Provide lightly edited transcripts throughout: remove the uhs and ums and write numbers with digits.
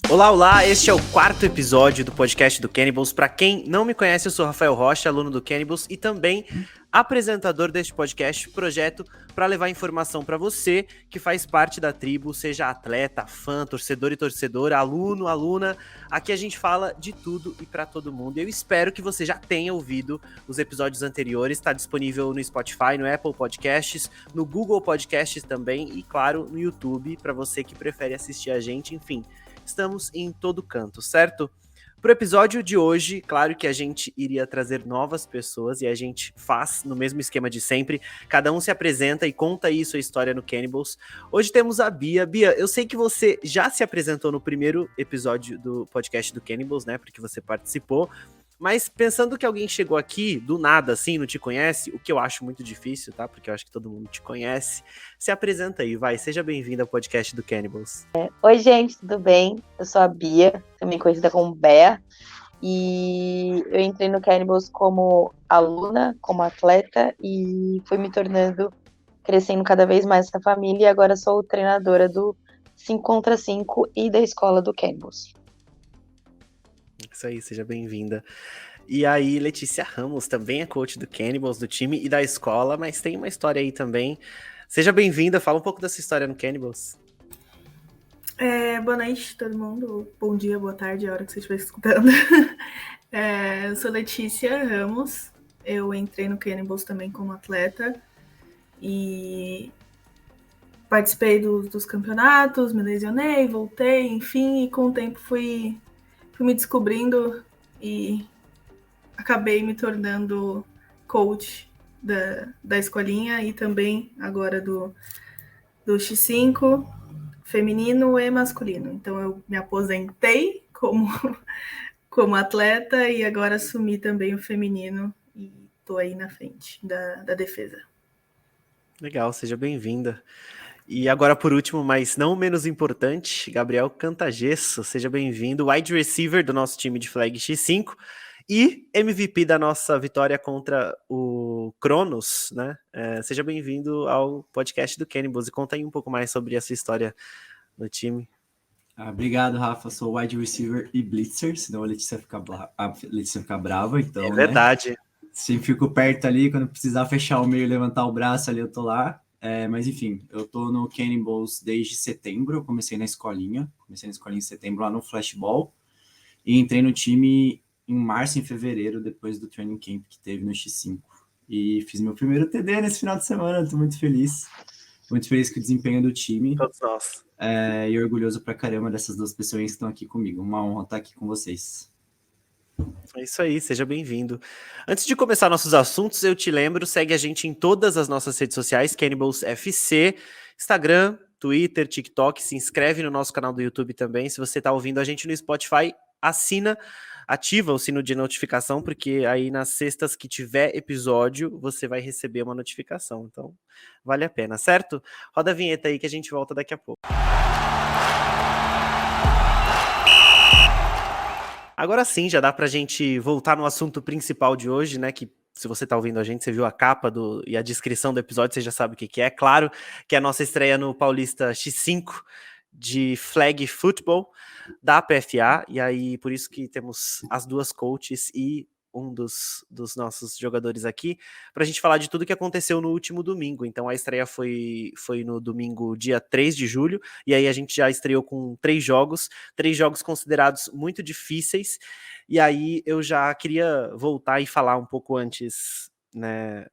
Olá, olá! Este é o quarto episódio do podcast do Cannibals. Para quem não me conhece, eu sou Rafael Rocha, aluno do Cannibals e também apresentador deste podcast, projeto para levar informação para você que faz parte da tribo, seja atleta, fã, torcedor e torcedora, aluno, aluna. Aqui a gente fala de tudo e para todo mundo. Eu espero que você já tenha ouvido os episódios anteriores. Está disponível no Spotify, no Apple Podcasts, no Google Podcasts também e, claro, no YouTube, para você que prefere assistir a gente, enfim. Estamos em todo canto, certo? Pro episódio de hoje, claro que a gente iria trazer novas pessoas e a gente faz no mesmo esquema de sempre. Cada um se apresenta e conta aí sua história no Cannibals. Hoje temos a Bia. Bia, eu sei que você já se apresentou no primeiro episódio do podcast do Cannibals, né? Porque você participou. Mas pensando que alguém chegou aqui do nada, assim, não te conhece, o que eu acho muito difícil, tá? Porque eu acho que todo mundo te conhece. Se apresenta aí, vai. Seja bem-vindo ao podcast do Cannibals. Oi, gente, tudo bem? Eu sou a Bia, também conhecida como Bea. E eu entrei no Cannibals como aluna, como atleta, e fui me tornando, crescendo cada vez mais essa família. E agora sou treinadora do 5 contra 5 e da escola do Cannibals. Isso aí, seja bem-vinda. E aí, Letícia Ramos também é coach do Cannibals, do time e da escola, mas tem uma história aí também. Seja bem-vinda, fala um pouco dessa história no Cannibals. Boa noite, todo mundo. Bom dia, boa tarde, a hora que você estiver escutando. Eu sou Letícia Ramos, eu entrei no Cannibals também como atleta e participei dos campeonatos, me lesionei, voltei, enfim, e com o tempo fui me descobrindo e acabei me tornando coach da escolinha e também agora do X5, feminino e masculino. Então eu me aposentei como atleta e agora assumi também o feminino e tô aí na frente da defesa. Legal, seja bem-vinda. E agora, por último, mas não menos importante, Gabriel Cantagesso, seja bem-vindo, wide receiver do nosso time de Flag X5 e MVP da nossa vitória contra o Cronos, né? Seja bem-vindo ao podcast do Cannibals e conta aí um pouco mais sobre a sua história no time. Obrigado, Rafa. Sou wide receiver e blitzer, senão a Letícia fica brava. Então, é verdade. Né? Sempre fico perto ali, quando precisar fechar o meio e levantar o braço ali, eu tô lá. Mas enfim, eu tô no Cannibals desde setembro, eu comecei na escolinha em setembro lá no flashball e entrei no time em março e em fevereiro, depois do training camp que teve no X5. E fiz meu primeiro TD nesse final de semana, tô muito feliz com o desempenho do time. Todos nós. E orgulhoso pra caramba dessas duas pessoas que estão aqui comigo. Uma honra estar aqui com vocês. É isso aí, seja bem-vindo. Antes de começar nossos assuntos, eu te lembro, segue a gente em todas as nossas redes sociais, Cannibals FC, Instagram, Twitter, TikTok, se inscreve no nosso canal do YouTube também. Se você está ouvindo a gente no Spotify, ativa o sino de notificação, porque aí nas sextas que tiver episódio, você vai receber uma notificação. Então, vale a pena, certo? Roda a vinheta aí que a gente volta daqui a pouco. Agora sim, já dá pra gente voltar no assunto principal de hoje, né, que se você tá ouvindo a gente, você viu a capa e a descrição do episódio, você já sabe o que é. Claro que é a nossa estreia no Paulista X5 de Flag Football da PFA, e aí por isso que temos as duas coaches e um dos nossos jogadores aqui, pra gente falar de tudo que aconteceu no último domingo. Então a estreia foi no domingo, dia 3 de julho, e aí a gente já estreou com 3 jogos considerados muito difíceis, e aí eu já queria voltar e falar um pouco antes, né,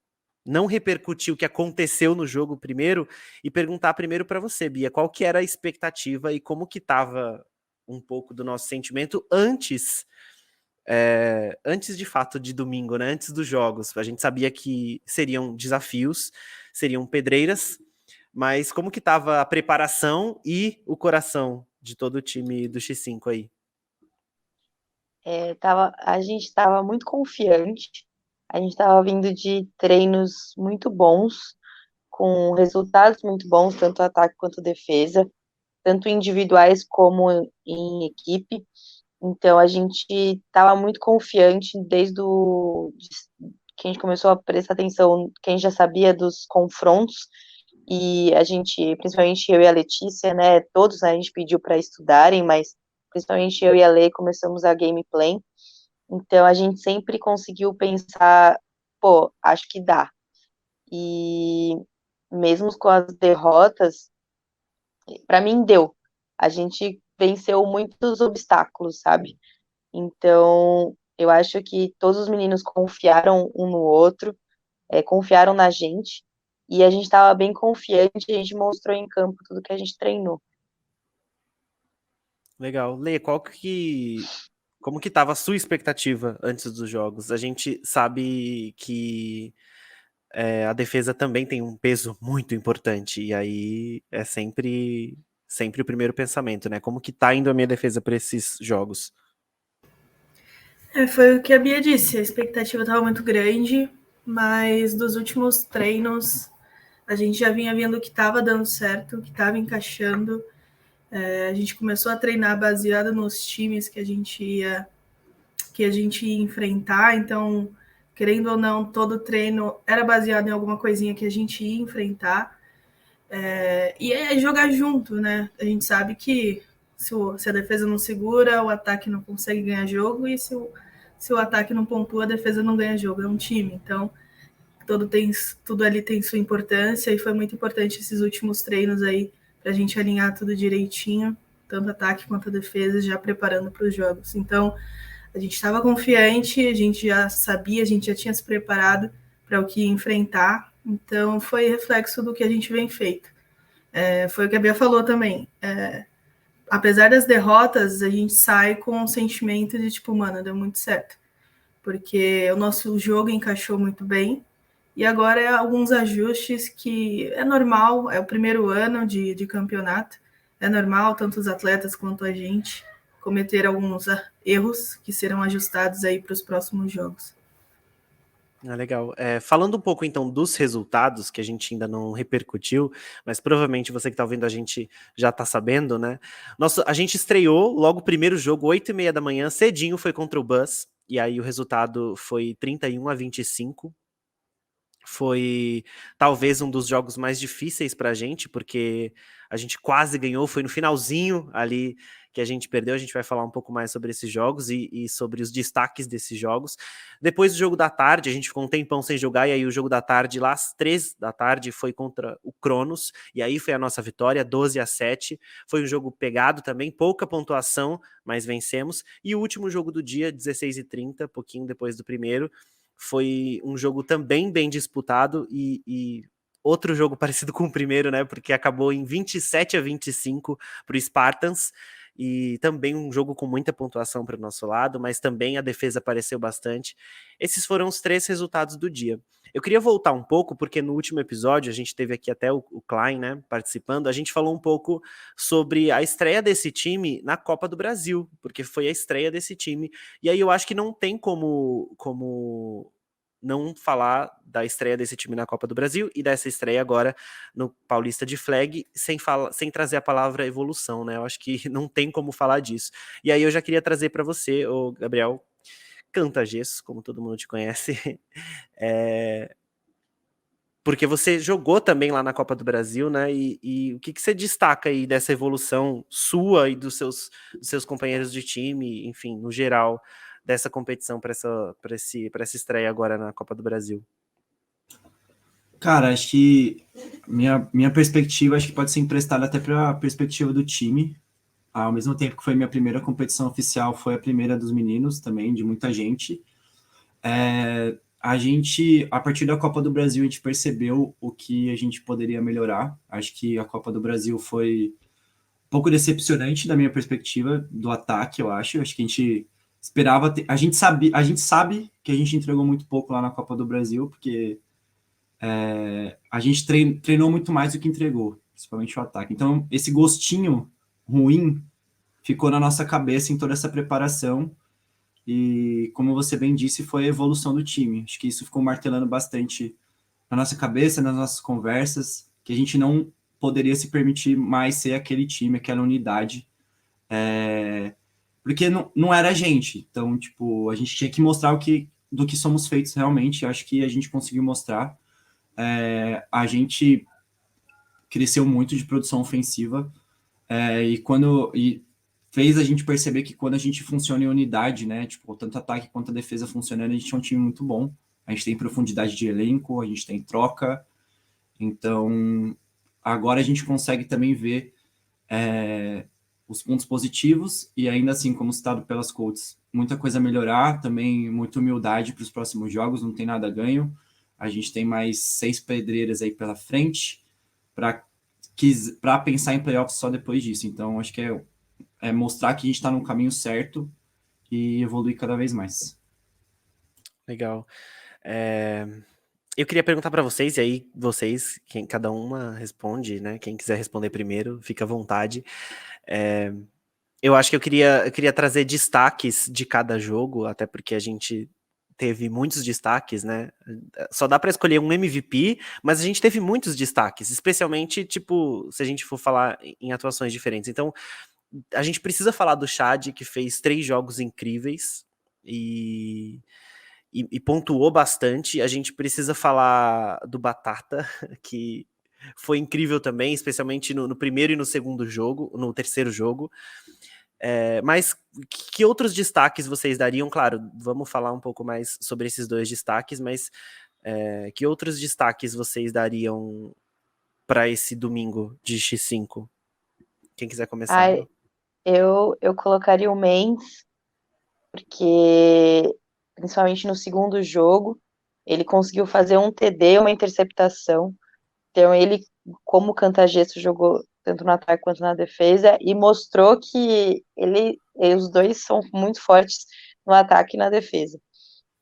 não repercutir o que aconteceu no jogo primeiro, e perguntar primeiro para você, Bia, qual que era a expectativa e como que tava um pouco do nosso sentimento antes de fato de domingo, né? Antes dos jogos. A gente sabia que seriam desafios, seriam pedreiras, mas como que tava a preparação e o coração de todo o time do X5 aí? A gente estava muito confiante, a gente estava vindo de treinos muito bons, com resultados muito bons, tanto ataque quanto defesa, tanto individuais como em equipe. Então a gente estava muito confiante que a gente começou a prestar atenção, que a gente já sabia dos confrontos, e a gente, principalmente eu e a Letícia, né, todos, né, a gente pediu para estudarem, mas principalmente eu e a Lê, começamos a gameplay. Então a gente sempre conseguiu pensar, pô, acho que dá. E mesmo com as derrotas, para mim deu. A gente venceu muitos obstáculos, sabe? Então, eu acho que todos os meninos confiaram um no outro, confiaram na gente, e a gente estava bem confiante, a gente mostrou em campo tudo que a gente treinou. Legal. Lê, como que estava a sua expectativa antes dos jogos? A gente sabe que a defesa também tem um peso muito importante, e aí é sempre o primeiro pensamento, né? Como que tá indo a minha defesa para esses jogos? Foi o que a Bia disse, a expectativa estava muito grande, mas dos últimos treinos a gente já vinha vendo que estava dando certo, que estava encaixando. A gente começou a treinar baseado nos times que a gente ia enfrentar, então, querendo ou não, todo treino era baseado em alguma coisinha que a gente ia enfrentar. E é jogar junto, né? A gente sabe que se a defesa não segura, o ataque não consegue ganhar jogo, e se o ataque não pontua, a defesa não ganha jogo. É um time, então tudo ali tem sua importância, e foi muito importante esses últimos treinos aí para a gente alinhar tudo direitinho, tanto ataque quanto a defesa, já preparando para os jogos. Então, a gente estava confiante, a gente já sabia, a gente já tinha se preparado para o que ia enfrentar, então foi reflexo do que a gente vem feito. Foi o que a Bia falou também. Apesar das derrotas, a gente sai com um sentimento de tipo, mano, deu muito certo. Porque o nosso jogo encaixou muito bem. E agora é alguns ajustes que é normal, é o primeiro ano de campeonato. É normal, tanto os atletas quanto a gente, cometer alguns erros que serão ajustados aí para os próximos jogos. Legal. Falando um pouco então dos resultados, que a gente ainda não repercutiu, mas provavelmente você que está ouvindo a gente já está sabendo, né? A gente estreou logo o primeiro jogo, 8h30 da manhã, cedinho, foi contra o Buzz, e aí o resultado foi 31-25. Foi talvez um dos jogos mais difíceis pra gente, porque a gente quase ganhou, foi no finalzinho ali que a gente perdeu. A gente vai falar um pouco mais sobre esses jogos e sobre os destaques desses jogos. Depois do jogo da tarde, a gente ficou um tempão sem jogar, e aí o jogo da tarde, lá às 3 da tarde, foi contra o Cronos, e aí foi a nossa vitória, 12-7. Foi um jogo pegado também, pouca pontuação, mas vencemos. E o último jogo do dia, 16h30, pouquinho depois do primeiro, foi um jogo também bem disputado e outro jogo parecido com o primeiro, né? Porque acabou em 27-25 para o Spartans, e também um jogo com muita pontuação para o nosso lado, mas também a defesa apareceu bastante. Esses foram os 3 resultados do dia. Eu queria voltar um pouco, porque no último episódio, a gente teve aqui até o Klein, né, participando, a gente falou um pouco sobre a estreia desse time na Copa do Brasil, porque foi a estreia desse time, e aí eu acho que não tem como não falar da estreia desse time na Copa do Brasil e dessa estreia agora no Paulista de Flag, sem trazer a palavra evolução, né? Eu acho que não tem como falar disso. E aí eu já queria trazer para você, ô Gabriel, Cantagesso, como todo mundo te conhece, porque você jogou também lá na Copa do Brasil, né? E o que você destaca aí dessa evolução sua e dos seus companheiros de time, enfim, no geral, dessa competição para essa estreia agora na Copa do Brasil? Cara, acho que minha perspectiva acho que pode ser emprestada até para a perspectiva do time. Ao mesmo tempo que foi minha primeira competição oficial, foi a primeira dos meninos também, de muita gente. A partir da Copa do Brasil, a gente percebeu o que a gente poderia melhorar. Acho que a Copa do Brasil foi um pouco decepcionante da minha perspectiva do ataque, eu acho. Acho que a gente esperava a gente sabe que a gente entregou muito pouco lá na Copa do Brasil, porque a gente treinou muito mais do que entregou, principalmente o ataque. Então, esse gostinho ruim ficou na nossa cabeça em toda essa preparação. E, como você bem disse, foi a evolução do time. Acho que isso ficou martelando bastante na nossa cabeça, nas nossas conversas, que a gente não poderia se permitir mais ser aquele time, aquela unidade, porque não era a gente. Então, tipo, a gente tinha que mostrar do que somos feitos realmente. Acho que a gente conseguiu mostrar. A gente cresceu muito de produção ofensiva, e fez a gente perceber que quando a gente funciona em unidade, né, tipo, tanto ataque quanto a defesa funcionando, a gente é um time muito bom. A gente tem profundidade de elenco, a gente tem troca. Então, agora a gente consegue também ver os pontos positivos e ainda assim, como citado pelas coaches, muita coisa a melhorar, também muita humildade para os próximos jogos, não tem nada a ganho. A gente tem mais 6 pedreiras aí pela frente para pensar em playoffs só depois disso. Então, acho que é mostrar que a gente está no caminho certo e evoluir cada vez mais. Legal. Eu queria perguntar para vocês, e aí vocês, cada uma responde, né? Quem quiser responder primeiro, fica à vontade. Eu acho que eu queria trazer destaques de cada jogo, até porque a gente teve muitos destaques, né? Só dá para escolher um MVP, mas a gente teve muitos destaques, especialmente, tipo, se a gente for falar em atuações diferentes. Então, a gente precisa falar do Chad, que fez 3 jogos incríveis e pontuou bastante. A gente precisa falar do Batata, que foi incrível também, especialmente no primeiro e no segundo jogo, no terceiro jogo. Mas que outros destaques vocês dariam? Claro, vamos falar um pouco mais sobre esses 2 destaques, mas que outros destaques vocês dariam para esse domingo de X5? Quem quiser começar? Ai, eu colocaria o Mendes, porque principalmente no segundo jogo, ele conseguiu fazer um TD, uma interceptação. Então ele, como Cantagesso, jogou tanto no ataque quanto na defesa e mostrou que os dois são muito fortes no ataque e na defesa.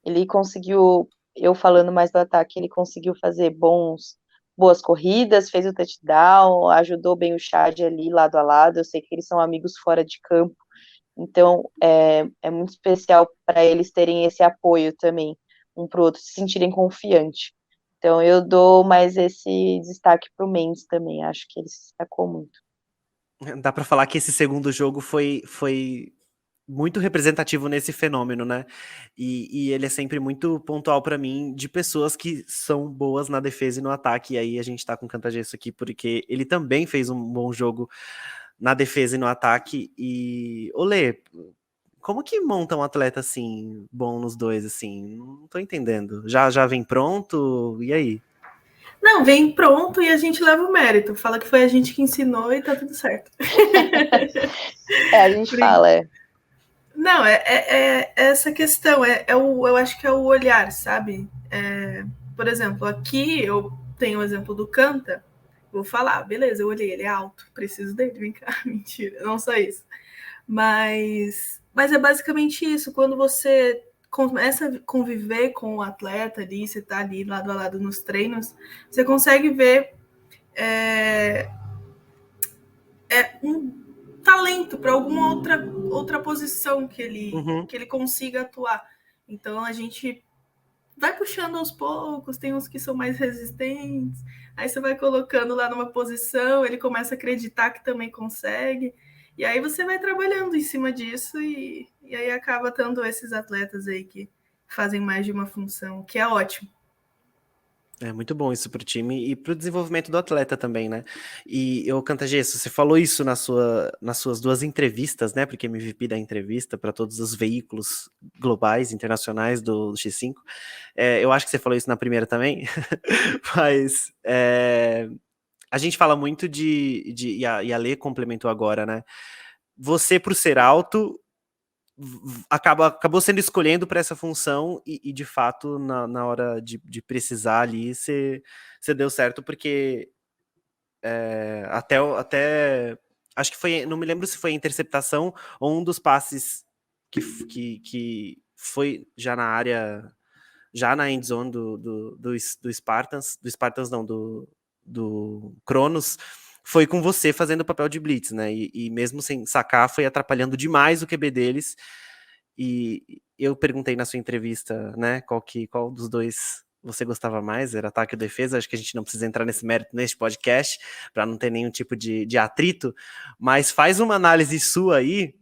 Ele conseguiu, eu falando mais do ataque, ele conseguiu fazer boas corridas, fez o touchdown, ajudou bem o Chad ali lado a lado. Eu sei que eles são amigos fora de campo, então é muito especial para eles terem esse apoio também, um para o outro, se sentirem confiantes. Então eu dou mais esse destaque para o Mendes também, acho que ele se destacou muito. Dá para falar que esse segundo jogo foi muito representativo nesse fenômeno, né? E ele é sempre muito pontual para mim de pessoas que são boas na defesa e no ataque. E aí a gente tá com o Cantagesso aqui porque ele também fez um bom jogo na defesa e no ataque. E, Olê, como que monta um atleta assim, bom nos dois, assim? Não tô entendendo. Já vem pronto? E aí? Não, vem pronto e a gente leva o mérito. Fala que foi a gente que ensinou e tá tudo certo. A gente fala. Não, é essa questão. Eu acho que é o olhar, sabe? Por exemplo, aqui eu tenho o exemplo do Canta. Vou falar, beleza, eu olhei, ele é alto, preciso dele, vem cá. Mentira, não só isso. Mas é basicamente isso. Quando você começa a conviver com o atleta ali, você tá ali lado a lado nos treinos, você consegue ver um talento para alguma outra posição que ele consiga atuar. Então a gente vai puxando aos poucos, tem uns que são mais resistentes, aí você vai colocando lá numa posição, ele começa a acreditar que também consegue, e aí você vai trabalhando em cima disso e aí acaba tendo esses atletas aí que fazem mais de uma função, que é ótimo. É muito bom isso pro time e pro desenvolvimento do atleta também, né? E Cantagesso, você falou isso nas suas 2 entrevistas, né? Porque MVP da entrevista para todos os veículos globais, internacionais do X5. Eu acho que você falou isso na primeira também, mas a gente fala muito e a Lê complementou agora, né? Você, por ser alto, acabou sendo escolhendo para essa função e de fato na hora de precisar ali você deu certo porque até acho que foi, não me lembro se foi a interceptação ou um dos passes que foi já na área, já na endzone do Spartans não, do Cronos, foi com você fazendo o papel de blitz, né? E mesmo sem sacar, foi atrapalhando demais o QB deles. E eu perguntei na sua entrevista, né, qual dos dois você gostava mais, era ataque ou defesa? Acho que a gente não precisa entrar nesse mérito neste podcast, para não ter nenhum tipo de atrito, mas faz uma análise sua aí,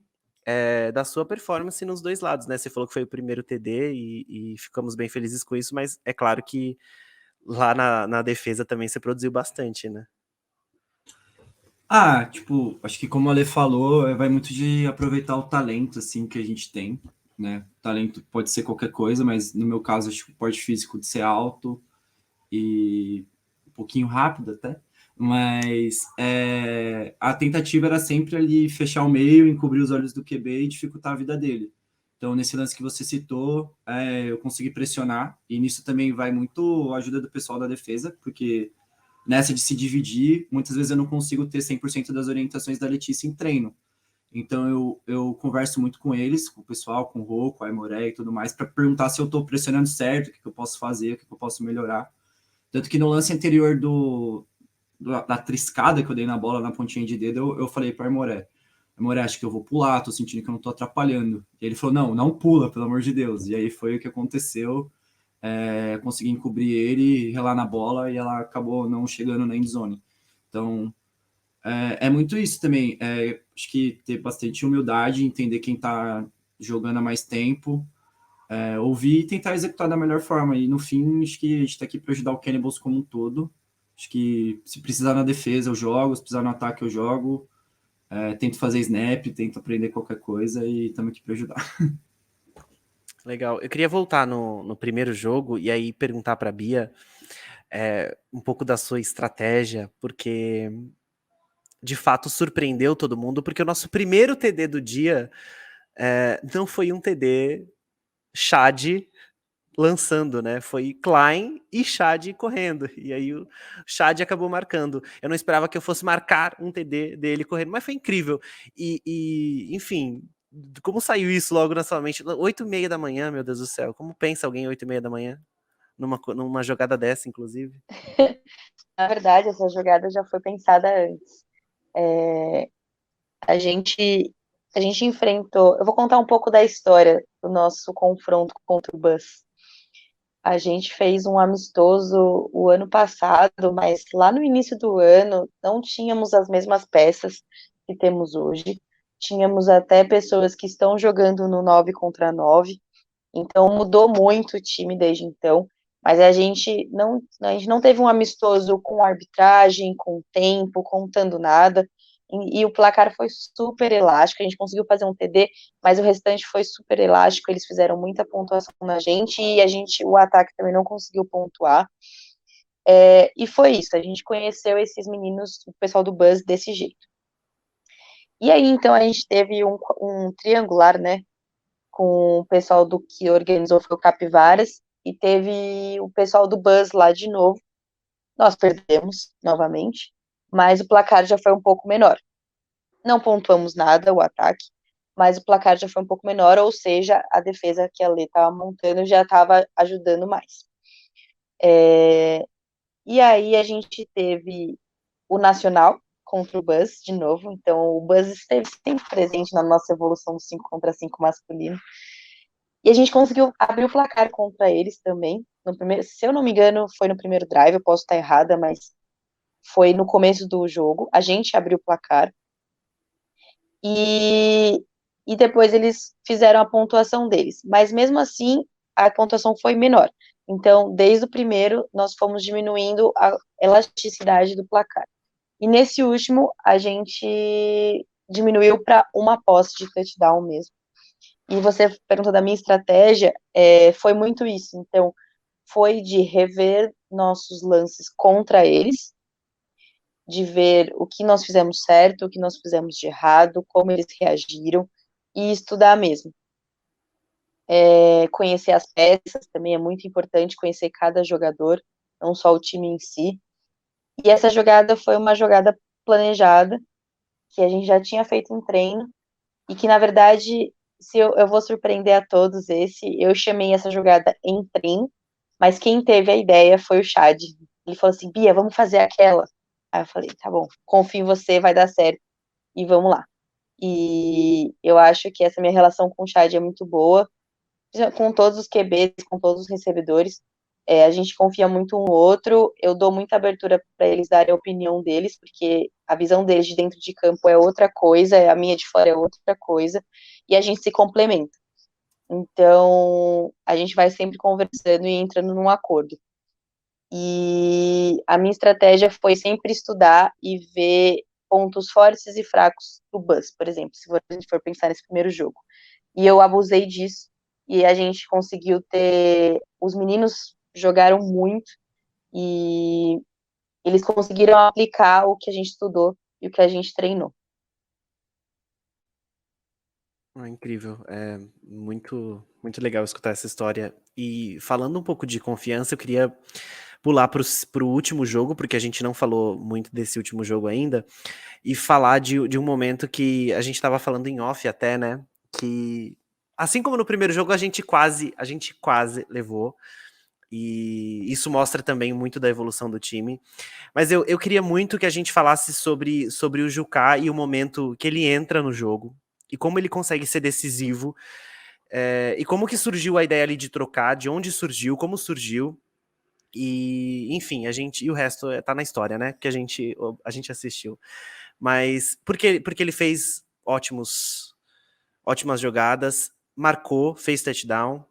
da sua performance nos 2 lados, né? Você falou que foi o primeiro TD e ficamos bem felizes com isso, mas é claro que lá na defesa também você produziu bastante, né? Tipo, acho que como a Ale falou, vai muito de aproveitar o talento, assim, que a gente tem, né? Talento pode ser qualquer coisa, mas no meu caso, acho que o porte físico de ser alto e um pouquinho rápido até. Mas a tentativa era sempre ali fechar o meio, encobrir os olhos do QB e dificultar a vida dele. Então, nesse lance que você citou, eu consegui pressionar, e nisso também vai muito a ajuda do pessoal da defesa, porque nessa de se dividir, muitas vezes eu não consigo ter 100% das orientações da Letícia em treino. Então eu converso muito com eles, com o pessoal, com o Rô, com a Aimoré e tudo mais, para perguntar se eu estou pressionando certo, o que eu posso fazer, o que eu posso melhorar. Tanto que no lance anterior da triscada que eu dei na bola, na pontinha de dedo, eu falei para a Aimoré, acho que eu vou pular, tô sentindo que eu não tô atrapalhando. E ele falou, não pula, pelo amor de Deus. E aí foi o que aconteceu. Consegui encobrir ele, relar na bola e ela acabou não chegando na endzone. Então, é muito isso também. Acho que ter bastante humildade, entender quem está jogando há mais tempo, ouvir e tentar executar da melhor forma. E no fim, acho que a gente está aqui para ajudar o Cannibals como um todo. Acho que se precisar na defesa eu jogo, se precisar no ataque eu jogo. Tento fazer snap, tento aprender qualquer coisa e estamos aqui para ajudar. Legal. Eu queria voltar no primeiro jogo e aí perguntar para a Bia um pouco da sua estratégia, porque de fato surpreendeu todo mundo, porque o nosso primeiro TD do dia não foi um TD Chad lançando, né? Foi Klein e Chad correndo. E aí o Chad acabou marcando. Eu não esperava que eu fosse marcar um TD dele correndo, mas foi incrível. Enfim, como saiu isso logo na sua mente? 8h30 da manhã, meu Deus do céu. Como pensa alguém 8h30 da manhã? Numa jogada dessa, inclusive. Na verdade, essa jogada já foi pensada antes. É, a gente, a gente enfrentou. Eu vou contar um pouco da história do nosso confronto contra o Bus. A gente fez um amistoso o ano passado, mas lá no início do ano não tínhamos as mesmas peças que temos hoje. Tínhamos até pessoas que estão jogando no 9 contra 9. Então mudou muito o time desde então, mas a gente não teve um amistoso com arbitragem, com tempo, contando nada, e o placar foi super elástico, a gente conseguiu fazer um TD, mas o restante foi super elástico, eles fizeram muita pontuação na gente, e o ataque também não conseguiu pontuar, e foi isso, a gente conheceu esses meninos, o pessoal do Buzz, desse jeito. E aí, então, a gente teve um triangular, né, com o pessoal do que organizou foi o Capivaras, e teve o pessoal do Buzz lá de novo. Nós perdemos novamente, mas o placar já foi um pouco menor. Não pontuamos nada, o ataque, mas o placar já foi um pouco menor, ou seja, a defesa que a Lê estava montando já estava ajudando mais. E aí a gente teve o Nacional contra o Buzz de novo, então o Buzz esteve sempre presente na nossa evolução do 5 contra 5 masculino. E a gente conseguiu abrir o placar contra eles também. No primeiro, se eu não me engano, foi no primeiro drive, eu posso estar errada, mas foi no começo do jogo. A gente abriu o placar. E, e depois eles fizeram a pontuação deles. Mas mesmo assim, a pontuação foi menor. Então, desde o primeiro, nós fomos diminuindo a elasticidade do placar. E nesse último, a gente diminuiu para uma posse de touchdown mesmo. E você perguntou da minha estratégia, foi muito isso. Então, foi de rever nossos lances contra eles, de ver o que nós fizemos certo, o que nós fizemos de errado, como eles reagiram, e estudar mesmo. Conhecer as peças também é muito importante, conhecer cada jogador, não só o time em si. E essa jogada foi uma jogada planejada, que a gente já tinha feito em treino, e que, na verdade, se eu vou surpreender a todos eu chamei essa jogada em treino, mas quem teve a ideia foi o Chad. Ele falou assim, Bia, vamos fazer aquela. Aí eu falei, tá bom, confio em você, vai dar certo, e vamos lá. E eu acho que essa minha relação com o Chad é muito boa, com todos os QBs, com todos os recebedores, a gente confia muito um no outro, eu dou muita abertura para eles darem a opinião deles, porque a visão deles de dentro de campo é outra coisa, a minha de fora é outra coisa, e a gente se complementa. Então, a gente vai sempre conversando e entrando num acordo. E a minha estratégia foi sempre estudar e ver pontos fortes e fracos do Buzz, por exemplo, se a gente for pensar nesse primeiro jogo. E eu abusei disso, e a gente conseguiu ter... Os meninos jogaram muito, e eles conseguiram aplicar o que a gente estudou e o que a gente treinou. Incrível, é muito, muito legal escutar essa história. E falando um pouco de confiança, eu queria pular para o último jogo, porque a gente não falou muito desse último jogo ainda, e falar de um momento que a gente estava falando em off até, né? Que assim como no primeiro jogo, a gente quase levou. E isso mostra também muito da evolução do time. Mas eu queria muito que a gente falasse sobre o Juká e o momento que ele entra no jogo. E como ele consegue ser decisivo. E como que surgiu a ideia ali de trocar, de onde surgiu, como surgiu. E, enfim, e o resto tá na história, né? Que a gente assistiu. Mas porque ele fez ótimas jogadas, marcou, fez touchdown,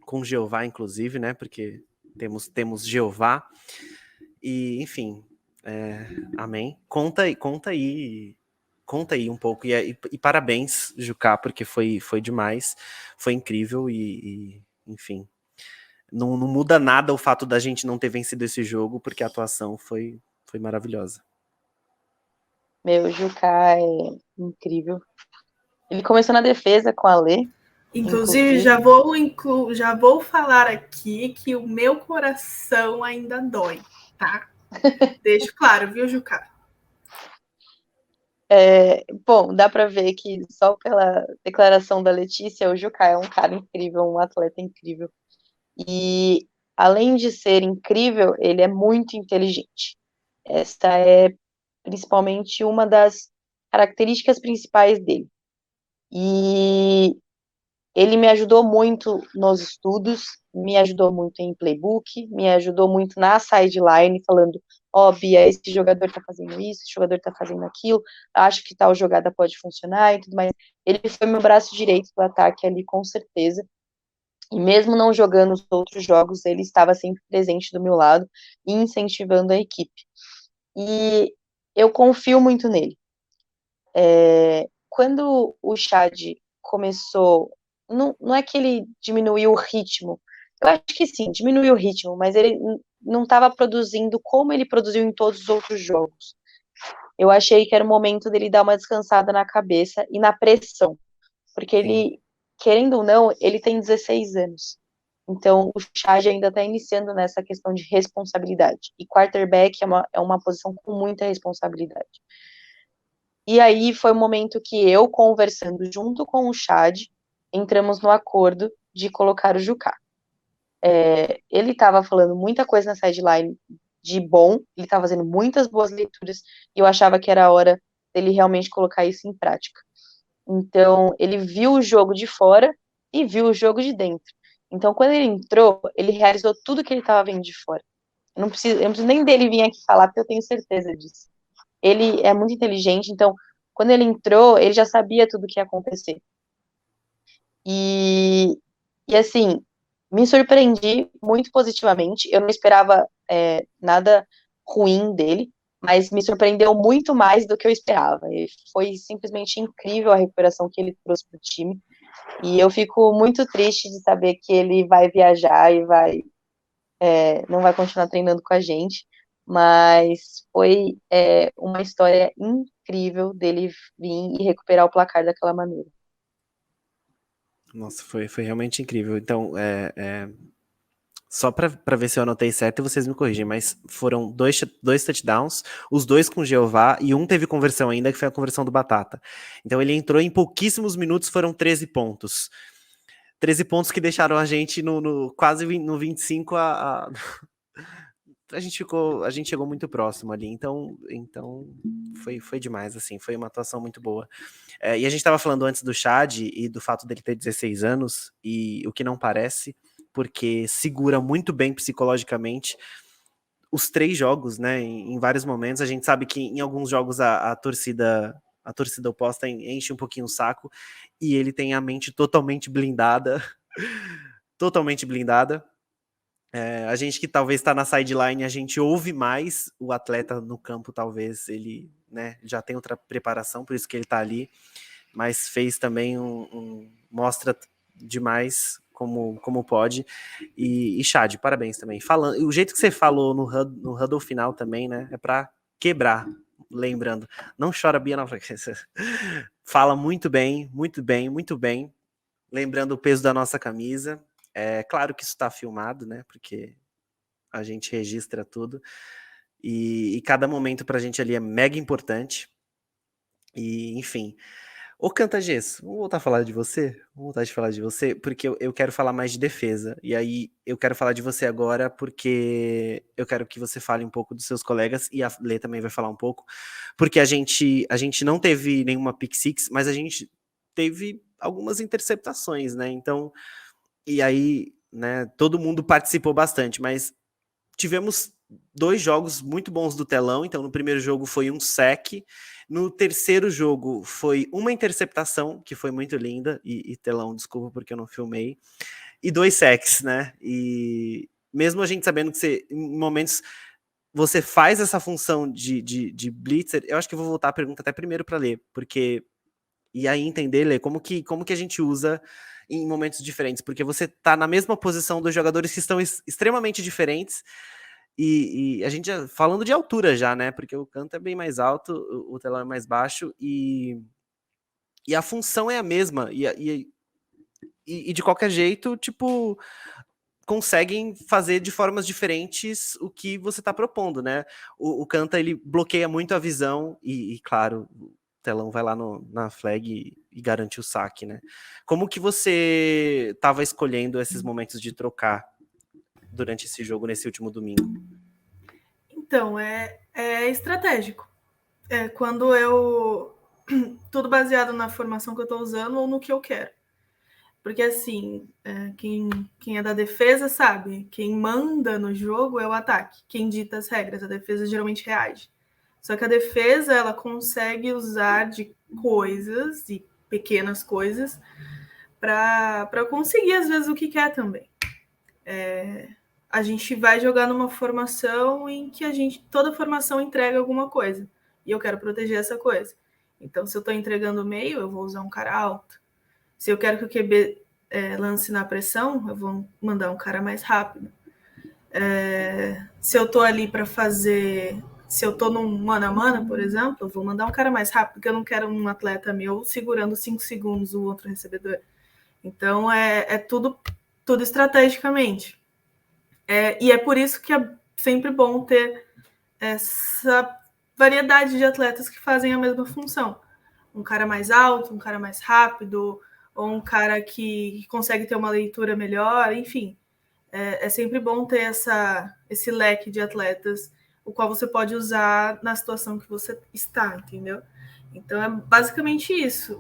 com Jeová, inclusive, né? Porque temos Jeová. E, enfim, amém. Conta aí um pouco. E parabéns, Jucá, porque foi demais. Foi incrível e enfim. Não muda nada o fato da gente não ter vencido esse jogo, porque a atuação foi maravilhosa. Meu, o Juká é incrível. Ele começou na defesa com a Lê. Inclusive, já vou falar aqui que o meu coração ainda dói, tá? Deixo claro, viu, Jucá? Bom, dá para ver que só pela declaração da Letícia, o Jucá é um cara incrível, um atleta incrível. E, além de ser incrível, ele é muito inteligente. Esta é principalmente uma das características principais dele. E ele me ajudou muito nos estudos, me ajudou muito em playbook, me ajudou muito na sideline, falando, ó, Bia, esse jogador tá fazendo isso, esse jogador tá fazendo aquilo, acho que tal jogada pode funcionar e tudo mais. Ele foi meu braço direito do ataque ali, com certeza. E mesmo não jogando os outros jogos, ele estava sempre presente do meu lado e incentivando a equipe. E eu confio muito nele. Quando o Chad começou, não é que ele diminuiu o ritmo, eu acho que sim, diminuiu o ritmo, mas ele não estava produzindo como ele produziu em todos os outros jogos. Eu achei que era o momento dele dar uma descansada na cabeça e na pressão, porque ele, querendo ou não, ele tem 16 anos. Então, o Chad ainda está iniciando nessa questão de responsabilidade. E quarterback é uma posição com muita responsabilidade. E aí foi o momento que eu, conversando junto com o Chad, entramos no acordo de colocar o Jucá. Ele estava falando muita coisa na sideline de bom, ele estava fazendo muitas boas leituras, e eu achava que era a hora dele realmente colocar isso em prática. Então, ele viu o jogo de fora e viu o jogo de dentro. Então, quando ele entrou, ele realizou tudo que ele estava vendo de fora. Eu não preciso nem dele vir aqui falar, porque eu tenho certeza disso. Ele é muito inteligente, então, quando ele entrou, ele já sabia tudo o que ia acontecer. E assim, me surpreendi muito positivamente. Eu não esperava nada ruim dele, mas me surpreendeu muito mais do que eu esperava. E foi simplesmente incrível a recuperação que ele trouxe para o time. E eu fico muito triste de saber que ele vai viajar e não vai continuar treinando com a gente. Mas foi uma história incrível dele vir e recuperar o placar daquela maneira. Nossa, foi realmente incrível. Então, só para ver se eu anotei certo e vocês me corrigem, mas foram dois touchdowns, os dois com Jeová, e um teve conversão ainda, que foi a conversão do Batata. Então ele entrou em pouquíssimos minutos, foram 13 pontos. 13 pontos que deixaram a gente quase no 25 a gente chegou muito próximo ali, então foi demais, assim, foi uma atuação muito boa. E a gente estava falando antes do Chad e do fato dele ter 16 anos, e o que não parece, porque segura muito bem psicologicamente os 3 jogos, né, em vários momentos. A gente sabe que em alguns jogos a torcida oposta enche um pouquinho o saco, e ele tem a mente totalmente blindada, totalmente blindada. A gente que talvez está na sideline, a gente ouve mais o atleta no campo, talvez ele né, já tem outra preparação, por isso que ele tá ali, mas fez também mostra demais como pode, e Chad, parabéns também. Falando, o jeito que você falou no huddle final também, né, é pra quebrar, lembrando, não chora, Bia, não, fala muito bem, muito bem, muito bem, lembrando o peso da nossa camisa, é claro que isso tá filmado, né, porque a gente registra tudo, e cada momento pra gente ali é mega importante, e enfim. Ô Canta-Gesso, vamos voltar a falar de você? Vamos voltar a falar de você, porque eu quero falar mais de defesa. E aí eu quero falar de você agora, porque eu quero que você fale um pouco dos seus colegas, e a Lê também vai falar um pouco, porque a gente não teve nenhuma pick six, mas a gente teve algumas interceptações, né? Então, e aí, né, todo mundo participou bastante, mas tivemos 2 jogos muito bons do Telão. Então, no primeiro jogo foi um sec, no terceiro jogo foi uma interceptação, que foi muito linda, e Telão, desculpa porque eu não filmei, e 2 secs, né? E mesmo a gente sabendo que você, em momentos, você faz essa função de blitzer, eu acho que eu vou voltar a pergunta até primeiro para ler, porque e aí entender, Lê, como que a gente usa em momentos diferentes, porque você tá na mesma posição dos jogadores que estão extremamente diferentes, e a gente falando de altura já, né? Porque o canto é bem mais alto, o telão é mais baixo, e a função é a mesma, e de qualquer jeito, tipo, conseguem fazer de formas diferentes o que você está propondo, né? O Canta, ele bloqueia muito a visão, e claro, o telão vai lá na flag e garante o saque, né? Como que você estava escolhendo esses momentos de trocar durante esse jogo, nesse último domingo? Então, é estratégico. É quando eu... Tudo baseado na formação que eu estou usando ou no que eu quero. Porque, assim, quem é da defesa sabe, quem manda no jogo é o ataque. Quem dita as regras, a defesa geralmente reage. Só que a defesa, ela consegue usar de coisas, e pequenas coisas, para conseguir, às vezes, o que quer também. A gente vai jogar numa formação em que toda formação entrega alguma coisa. E eu quero proteger essa coisa. Então, se eu estou entregando o meio, eu vou usar um cara alto. Se eu quero que o QB lance na pressão, eu vou mandar um cara mais rápido. Se eu estou ali para fazer... Se eu estou num mano a mano, por exemplo, eu vou mandar um cara mais rápido, porque eu não quero um atleta meu segurando 5 segundos o outro recebedor. Então, é tudo estrategicamente. E é por isso que é sempre bom ter essa variedade de atletas que fazem a mesma função. Um cara mais alto, um cara mais rápido, ou um cara que consegue ter uma leitura melhor, enfim. É sempre bom ter esse leque de atletas, o qual você pode usar na situação que você está, entendeu? Então, é basicamente isso.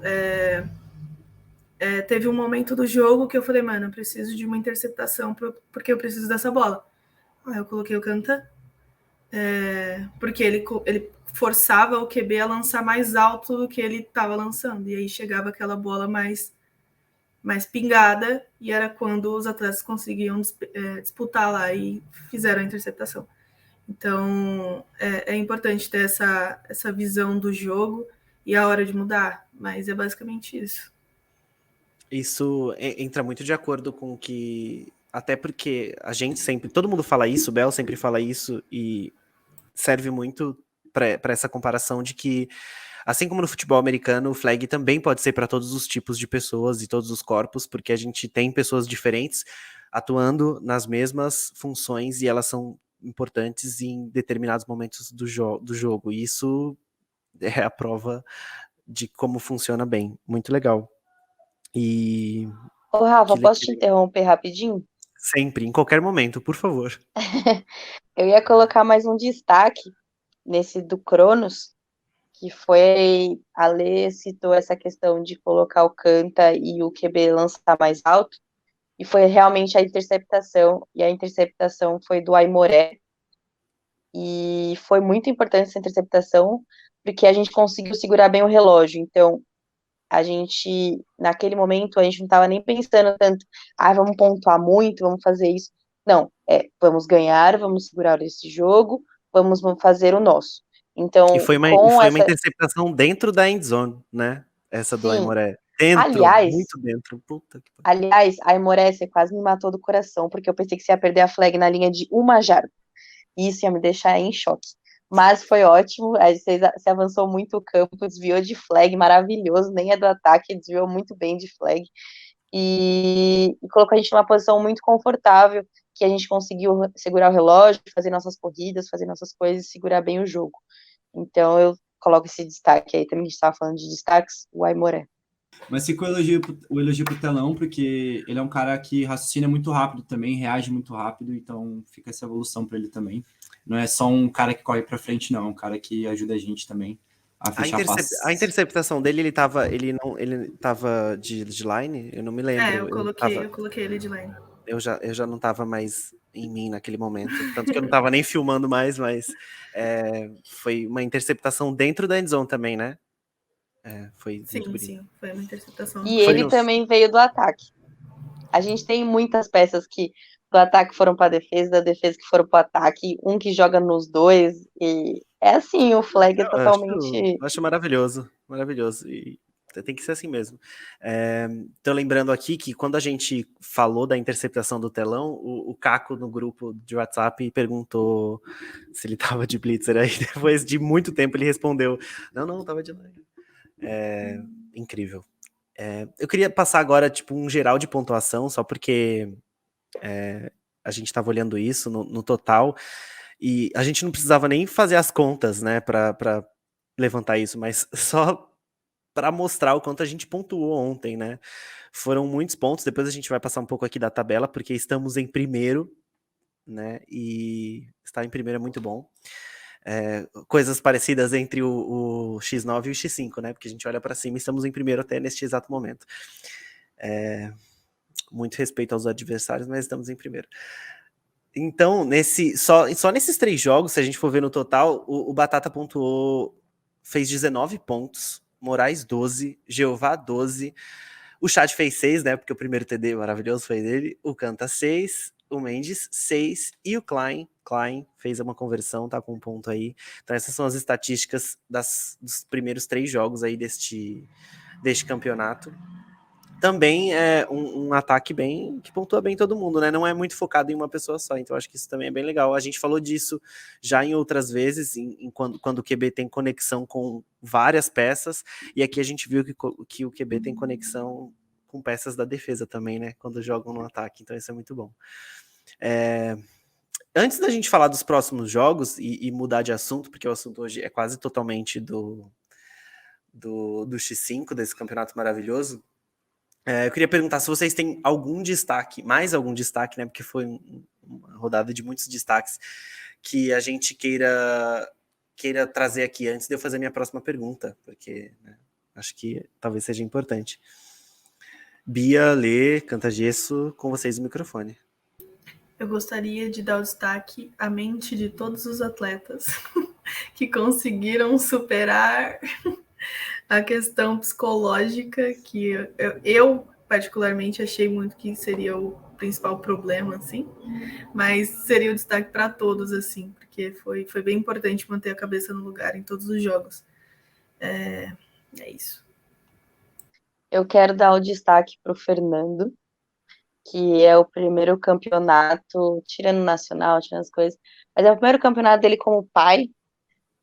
Teve um momento do jogo que eu falei, mano, eu preciso de uma interceptação porque eu preciso dessa bola. Aí eu coloquei o Canta, porque ele forçava o QB a lançar mais alto do que ele estava lançando. E aí chegava aquela bola mais pingada, e era quando os atletas conseguiam disputar lá e fizeram a interceptação. Então, é importante ter essa visão do jogo e a hora de mudar, mas é basicamente isso. Isso entra muito de acordo com o que... Até porque a gente sempre... Todo mundo fala isso, o Bel sempre fala isso, e serve muito para essa comparação de que, assim como no futebol americano, o flag também pode ser para todos os tipos de pessoas e todos os corpos, porque a gente tem pessoas diferentes atuando nas mesmas funções, e elas são importantes em determinados momentos do jogo. E isso é a prova de como funciona bem. Muito legal. E... Ô, Rafa, posso te interromper rapidinho? Sempre, em qualquer momento, por favor. Eu ia colocar mais um destaque nesse do Cronos, que foi, a Lê citou essa questão de colocar o Canta e o QB lançar mais alto, e foi realmente a interceptação, e a interceptação foi do Aimoré, e foi muito importante essa interceptação, porque a gente conseguiu segurar bem o relógio. Então, a gente, naquele momento, a gente não estava nem pensando tanto, vamos pontuar muito, vamos fazer isso. Não, vamos ganhar, vamos segurar esse jogo, vamos fazer o nosso. Então, E foi com uma essa... interceptação dentro da end zone, né? Essa do Sim. Aimoré. Dentro, Aliás, muito dentro. Puta que pariu. aliás, a Aimoré, você quase me matou do coração, porque eu pensei que você ia perder a flag na linha de 1 jarda. Isso ia me deixar em choque. Mas foi ótimo, aí você avançou muito o campo, desviou de flag, maravilhoso, nem é do ataque, desviou muito bem de flag. E colocou a gente numa posição muito confortável, que a gente conseguiu segurar o relógio, fazer nossas corridas, fazer nossas coisas e segurar bem o jogo. Então eu coloco esse destaque aí, também a gente estava falando de destaques, o Aimoré. Mas fica o elogio pro Telão, porque ele é um cara que raciocina muito rápido também, reage muito rápido, então fica essa evolução para ele também. Não é só um cara que corre para frente, não, é um cara que ajuda a gente também a fechar passes. A interceptação dele, ele tava de line? Eu não me lembro. Eu coloquei ele de line. Eu já não tava mais em mim naquele momento. Tanto que eu não tava nem filmando mais, mas foi uma interceptação dentro da endzone também, né? Foi muito bonito. Sim, foi uma interceptação. E ele também veio do ataque. A gente tem muitas peças que do ataque foram para a defesa, da defesa que foram para o ataque, um que joga nos dois, e é assim, o flag é totalmente... Acho maravilhoso, maravilhoso, e tem que ser assim mesmo. Tô lembrando aqui que quando a gente falou da interceptação do Telão, o Caco no grupo de WhatsApp perguntou se ele tava de blitzer, aí depois de muito tempo ele respondeu, não, tava de line. Incrível. Eu queria passar agora tipo um geral de pontuação, só porque a gente estava olhando isso no total, e a gente não precisava nem fazer as contas, né, para levantar isso, mas só para mostrar o quanto a gente pontuou ontem, né? Foram muitos pontos, depois a gente vai passar um pouco aqui da tabela, porque estamos em primeiro, né, e estar em primeiro é muito bom. Coisas parecidas entre o X9 e o X5, né? Porque a gente olha para cima e estamos em primeiro até neste exato momento. Muito respeito aos adversários, mas estamos em primeiro. Então, só nesses 3 jogos, se a gente for ver no total, o Batata pontuou, fez 19 pontos, Moraes 12, Jeová 12, o Chat fez 6, né? Porque o primeiro TD maravilhoso foi dele, o Canta 6, o Mendes 6 e o Klein fez uma conversão, tá com um ponto aí. Então essas são as estatísticas dos primeiros 3 jogos aí deste campeonato. Também é um ataque que pontua bem todo mundo, né? Não é muito focado em uma pessoa só, então acho que isso também é bem legal. A gente falou disso já em outras vezes, quando o QB tem conexão com várias peças, e aqui a gente viu que o QB tem conexão com peças da defesa também, né? Quando jogam no ataque, então isso é muito bom. Antes da gente falar dos próximos jogos e mudar de assunto, porque o assunto hoje é quase totalmente do X5, desse campeonato maravilhoso, eu queria perguntar se vocês têm algum destaque, mais algum destaque, né? Porque foi uma rodada de muitos destaques que a gente queira trazer aqui antes de eu fazer minha próxima pergunta, porque né, acho que talvez seja importante. Bia, Lê, Canta Gesso, com vocês o microfone. Eu gostaria de dar o destaque à mente de todos os atletas que conseguiram superar a questão psicológica, que eu particularmente achei muito que seria o principal problema, assim, mas seria o destaque para todos, assim, porque foi bem importante manter a cabeça no lugar em todos os jogos. É isso. Eu quero dar o destaque para o Fernando, que é o primeiro campeonato, tirando o nacional, tirando as coisas, mas é o primeiro campeonato dele como pai,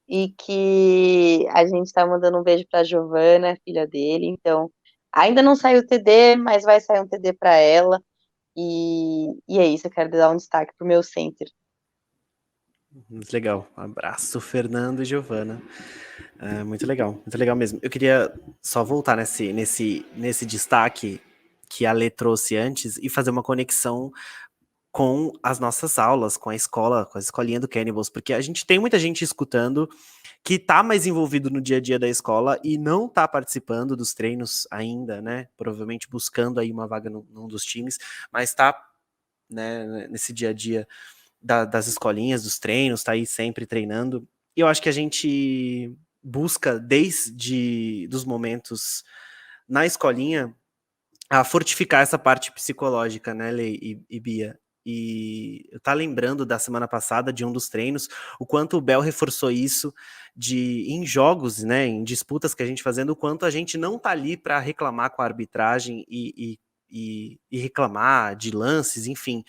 e que a gente está mandando um beijo para a Giovana, filha dele. Então, ainda não saiu o TD, mas vai sair um TD para ela. E é isso, eu quero dar um destaque pro meu center. Muito legal. Um abraço, Fernando e Giovana. Muito legal mesmo. Eu queria só voltar nesse destaque que a Lê trouxe antes e fazer uma conexão com as nossas aulas, com a escola, com a escolinha do Cannibals, porque a gente tem muita gente escutando que tá mais envolvido no dia a dia da escola e não tá participando dos treinos ainda, né? Provavelmente buscando aí uma vaga num dos times, mas tá, né, nesse dia a dia das escolinhas, dos treinos, tá aí sempre treinando. E eu acho que a gente busca, desde dos momentos na escolinha, a fortificar essa parte psicológica, né, Lei e Bia? E eu tá lembrando da semana passada, de um dos treinos, o quanto o Bel reforçou isso em jogos, né, em disputas que a gente fazendo, o quanto a gente não tá ali para reclamar com a arbitragem e reclamar de lances, enfim,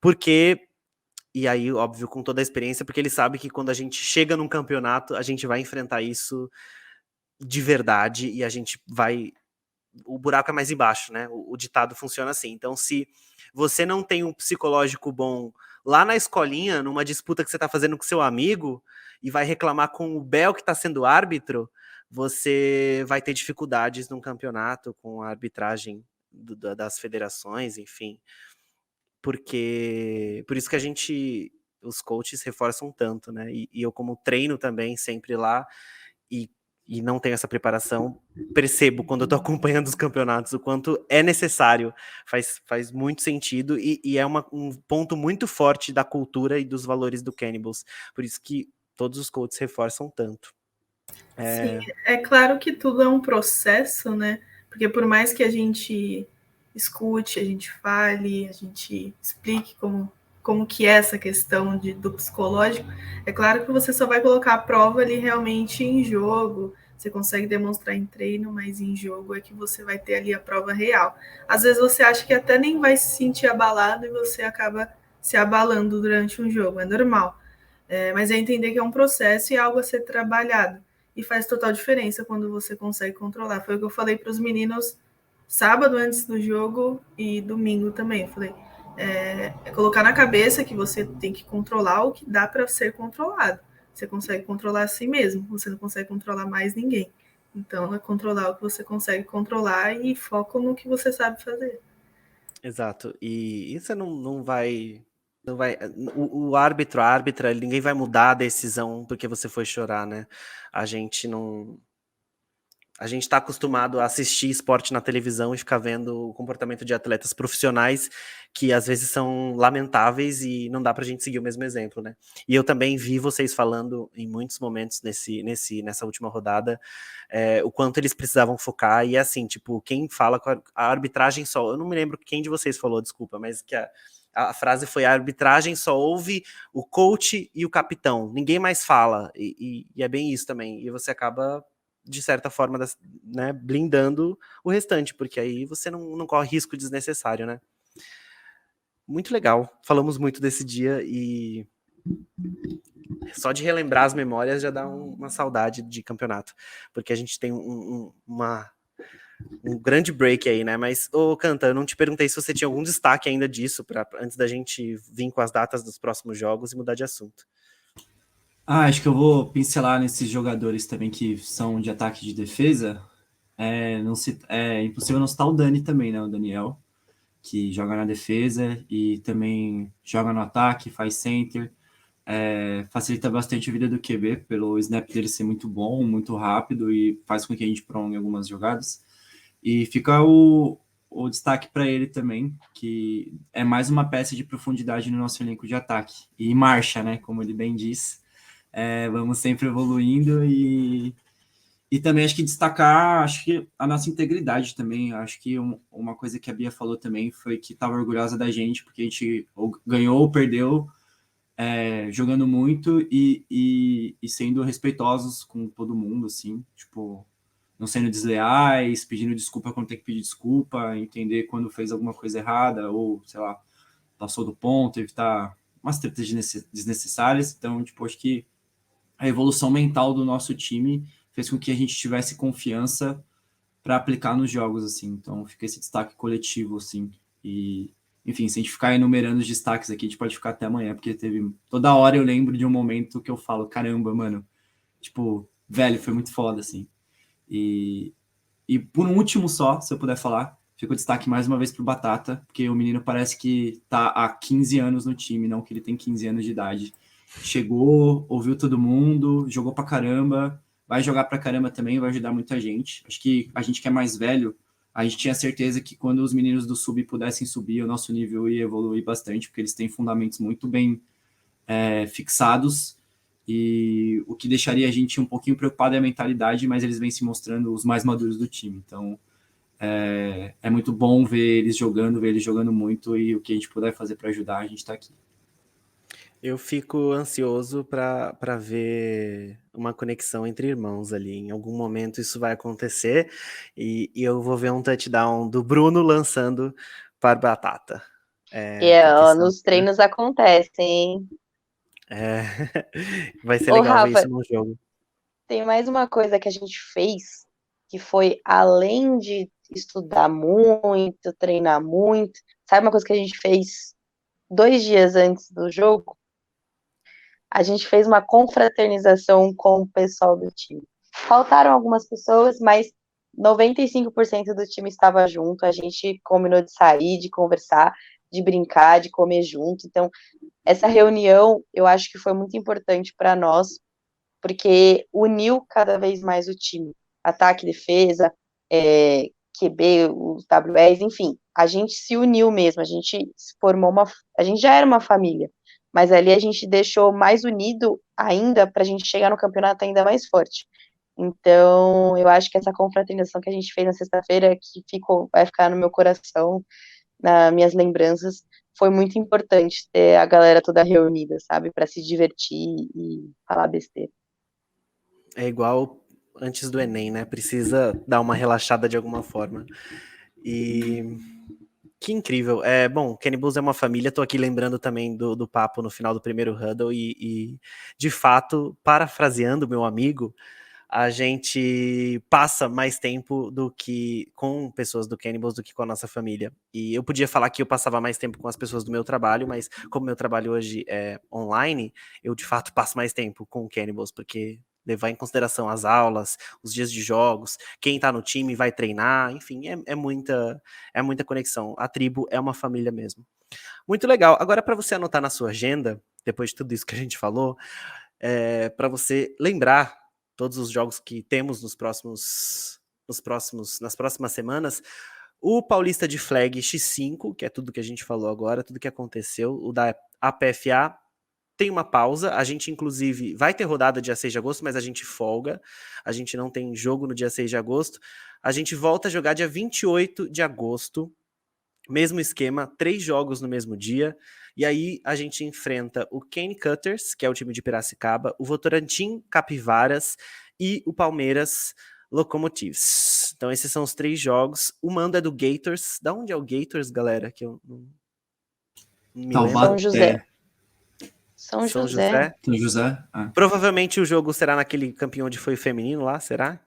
porque, e aí, óbvio, com toda a experiência, porque ele sabe que quando a gente chega num campeonato, a gente vai enfrentar isso de verdade e a gente vai... O buraco é mais embaixo, né? O ditado funciona assim. Então, se você não tem um psicológico bom lá na escolinha, numa disputa que você tá fazendo com seu amigo, e vai reclamar com o Bel que tá sendo árbitro, você vai ter dificuldades num campeonato com a arbitragem das federações, enfim. Porque... Por isso que os coaches reforçam tanto, né? E eu, como treino também, sempre lá, e não tenho essa preparação, percebo quando eu tô acompanhando os campeonatos o quanto é necessário, faz muito sentido e é um ponto muito forte da cultura e dos valores do Cannibals, por isso que todos os coaches reforçam tanto. Sim, é claro que tudo é um processo, né? Porque por mais que a gente escute, a gente fale, a gente explique como que é essa questão do psicológico, é claro que você só vai colocar a prova ali realmente em jogo, você consegue demonstrar em treino, mas em jogo é que você vai ter ali a prova real. Às vezes você acha que até nem vai se sentir abalado e você acaba se abalando durante um jogo, é normal. Mas é entender que é um processo e algo a ser trabalhado. E faz total diferença quando você consegue controlar. Foi o que eu falei para os meninos sábado antes do jogo e domingo também. Eu falei, é colocar na cabeça que você tem que controlar o que dá para ser controlado. Você consegue controlar a si mesmo, você não consegue controlar mais ninguém. Então, é controlar o que você consegue controlar e foco no que você sabe fazer. Exato, e você não vai... O árbitro, a árbitra, ninguém vai mudar a decisão porque você foi chorar, né? A gente não... A gente está acostumado a assistir esporte na televisão e ficar vendo o comportamento de atletas profissionais que às vezes são lamentáveis e não dá pra gente seguir o mesmo exemplo, né? E eu também vi vocês falando em muitos momentos nessa última rodada o quanto eles precisavam focar e assim, tipo, quem fala com a arbitragem só... Eu não me lembro quem de vocês falou, desculpa, mas que a frase foi: a arbitragem só ouve o coach e o capitão, ninguém mais fala, e é bem isso também, e você acaba, de certa forma, né, blindando o restante, porque aí você não corre risco desnecessário, né? Muito legal, falamos muito desse dia e só de relembrar as memórias já dá uma saudade de campeonato, porque a gente tem um grande break aí, né? Mas, ô Canta, eu não te perguntei se você tinha algum destaque ainda disso, antes da gente vir com as datas dos próximos jogos e mudar de assunto. Acho que eu vou pincelar nesses jogadores também que são de ataque e de defesa. É impossível não citar o Dani também, né? O Daniel, que joga na defesa e também joga no ataque, faz center. Facilita bastante a vida do QB, pelo snap dele ser muito bom, muito rápido e faz com que a gente prolongue algumas jogadas. E fica o destaque para ele também, que é mais uma peça de profundidade no nosso elenco de ataque. E marcha, né? Como ele bem diz. Vamos sempre evoluindo e também acho que destacar a nossa integridade também. Acho que uma coisa que a Bia falou também foi que estava orgulhosa da gente, porque a gente ganhou ou perdeu jogando muito e sendo respeitosos com todo mundo, assim, tipo, não sendo desleais, pedindo desculpa quando tem que pedir desculpa, entender quando fez alguma coisa errada ou, sei lá, passou do ponto, evitar umas tretas desnecessárias. Então, tipo, acho que a evolução mental do nosso time fez com que a gente tivesse confiança para aplicar nos jogos, assim. Então, fica esse destaque coletivo, assim. E, enfim, se a gente ficar enumerando os destaques aqui, a gente pode ficar até amanhã, porque toda hora eu lembro de um momento que eu falo, caramba, mano, tipo, velho, foi muito foda, assim. E por um último só, se eu puder falar, fica o destaque mais uma vez pro Batata, porque o menino parece que tá há 15 anos no time, não que ele tem 15 anos de idade. Chegou, ouviu todo mundo, jogou pra caramba, vai jogar pra caramba também, vai ajudar muita gente. Acho que a gente que é mais velho, a gente tinha certeza que quando os meninos do sub pudessem subir, o nosso nível ia evoluir bastante, porque eles têm fundamentos muito bem fixados, e o que deixaria a gente um pouquinho preocupado é a mentalidade, mas eles vêm se mostrando os mais maduros do time. Então, É muito bom ver eles jogando muito, e o que a gente puder fazer para ajudar, a gente está aqui. Eu fico ansioso para ver uma conexão entre irmãos ali. Em algum momento isso vai acontecer e eu vou ver um touchdown do Bruno lançando para Batata. Porque Ó, nos treinos acontecem, hein? Vai ser Ô, legal ver Rafa, isso no jogo. tem mais uma coisa que a gente fez, que foi além de estudar muito, treinar muito. Sabe uma coisa que a gente fez 2 dias antes do jogo? A gente fez uma confraternização com o pessoal do time. Faltaram algumas pessoas, mas 95% do time estava junto. A gente combinou de sair, de conversar, de brincar, de comer junto. Então, essa reunião eu acho que foi muito importante para nós, porque uniu cada vez mais o time. Ataque, defesa, QB, os WS, enfim, a gente se uniu mesmo, a gente formou a gente já era uma família, mas ali a gente deixou mais unido ainda para a gente chegar no campeonato ainda mais forte. Então, eu acho que essa confraternização que a gente fez na sexta-feira, que vai ficar no meu coração, nas minhas lembranças, foi muito importante ter a galera toda reunida, sabe, para se divertir e falar besteira. É igual antes do Enem, né? Precisa dar uma relaxada de alguma forma. E que incrível. Bom, Kenny Bulls é uma família, tô aqui lembrando também do papo no final do primeiro huddle e de fato, parafraseando meu amigo, a gente passa mais tempo do que com pessoas do Cannibals do que com a nossa família. E eu podia falar que eu passava mais tempo com as pessoas do meu trabalho, mas como meu trabalho hoje é online, eu de fato passo mais tempo com o Cannibals, porque levar em consideração as aulas, os dias de jogos, quem tá no time vai treinar, enfim, é muita conexão. A tribo é uma família mesmo. Muito legal. Agora, para você anotar na sua agenda, depois de tudo isso que a gente falou, para você lembrar todos os jogos que temos nas próximas semanas, o Paulista de Flag X5, que é tudo que a gente falou agora, tudo que aconteceu, o da APFA, tem uma pausa, a gente inclusive vai ter rodada dia 6 de agosto, mas a gente folga, a gente não tem jogo no dia 6 de agosto, a gente volta a jogar dia 28 de agosto, mesmo esquema, 3 jogos no mesmo dia, e aí a gente enfrenta o Cane Cutters, que é o time de Piracicaba, o Votorantim Capivaras e o Palmeiras Locomotives. Então esses são os 3 jogos. O mando é do Gators. Da onde é o Gators, galera? Que eu não me lembro. São José. São José. São José? Provavelmente o jogo será naquele campinho onde foi o feminino lá, será?